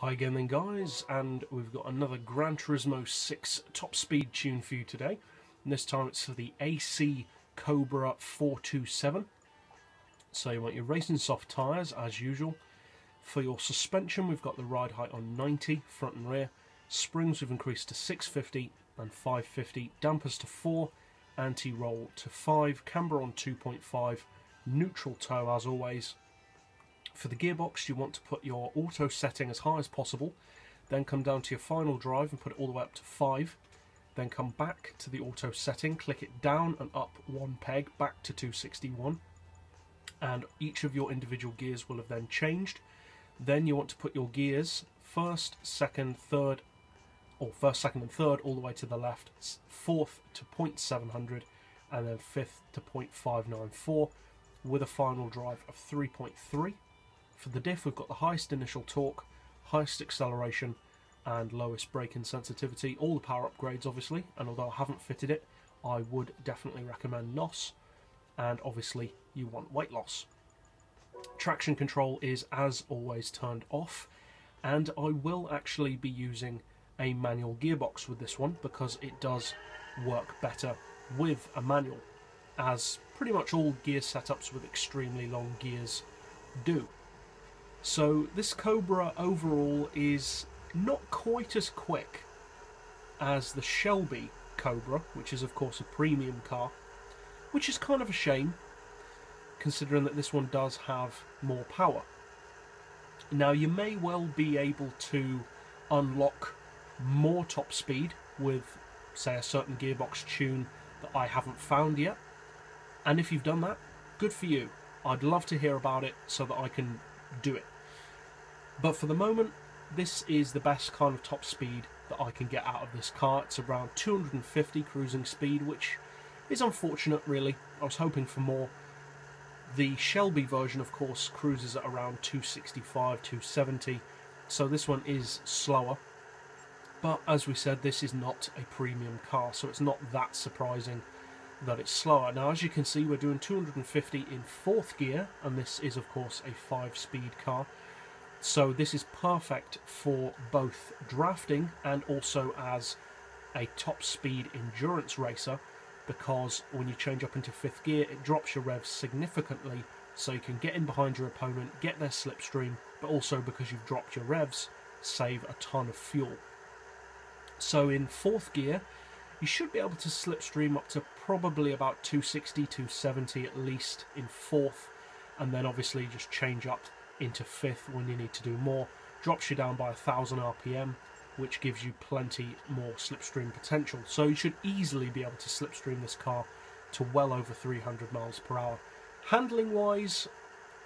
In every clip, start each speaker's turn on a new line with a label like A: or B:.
A: Hi again then guys, and we've got another GranTurismo 6 top speed tune for you today. And this time it's for the AC Cobra 427. So you want your racing soft tyres as usual. For your suspension we've got the ride height on 90, front and rear. Springs we've increased to 650 and 550. Dampers to 4, anti-roll to 5, camber on 2.5, neutral toe as always. For the gearbox, you want to put your auto setting as high as possible, then come down to your final drive and put it all the way up to 5, then come back to the auto setting, click it down and up one peg back to 261, and each of your individual gears will have then changed. Then you want to put your gears first, second, third, or first, second and third all the way to the left, fourth to 0.700 and then fifth to 0.594 with a final drive of 3.3. For the diff, we've got the highest initial torque, highest acceleration, and lowest braking sensitivity. All the power upgrades, obviously, and although I haven't fitted it, I would definitely recommend NOS. And obviously, you want weight loss. Traction control is, as always, turned off, and I will actually be using a manual gearbox with this one because it does work better with a manual, as pretty much all gear setups with extremely long gears do. So this Cobra overall is not quite as quick as the Shelby Cobra, which is of course a premium car, which is kind of a shame considering that this one does have more power. Now you may well be able to unlock more top speed with, say, a certain gearbox tune that I haven't found yet, and if you've done that, good for you. I'd love to hear about it so that I can do it. But for the moment, this is the best kind of top speed that I can get out of this car. It's around 250 cruising speed, which is unfortunate really. I was hoping for more. The Shelby version, of course, cruises at around 265, 270, so this one is slower. But as we said, this is not a premium car, so it's not that surprising that it's slower. Now, as you can see, we're doing 250 in 4th gear, and this is, of course, a 5-speed car. So this is perfect for both drafting and also as a top-speed endurance racer, because when you change up into 5th gear, it drops your revs significantly, so you can get in behind your opponent, get their slipstream, but also because you've dropped your revs, save a ton of fuel. So in 4th gear, you should be able to slipstream up to probably about 260, 270 at least in 4th, and then obviously just change up into 5th when you need to do more. Drops you down by 1000 RPM, which gives you plenty more slipstream potential. So you should easily be able to slipstream this car to well over 300 miles per hour. Handling wise,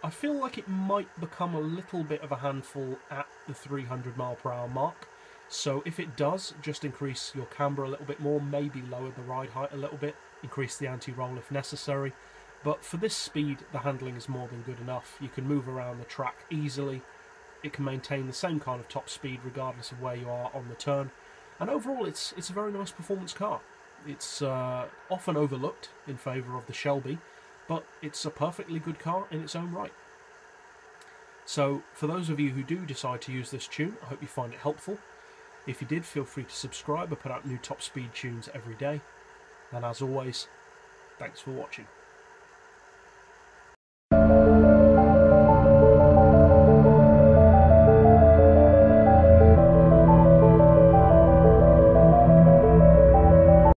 A: I feel like it might become a little bit of a handful at the 300 mile per hour mark. So if it does, just increase your camber a little bit more, maybe lower the ride height a little bit, increase the anti-roll if necessary. But for this speed, the handling is more than good enough. You can move around the track easily. It can maintain the same kind of top speed regardless of where you are on the turn. And overall, it's a very nice performance car. It's often overlooked in favour of the Shelby, but it's a perfectly good car in its own right. So for those of you who do decide to use this tune, I hope you find it helpful. If you did, feel free to subscribe. I put out new top speed tunes every day. And as always, thanks for watching.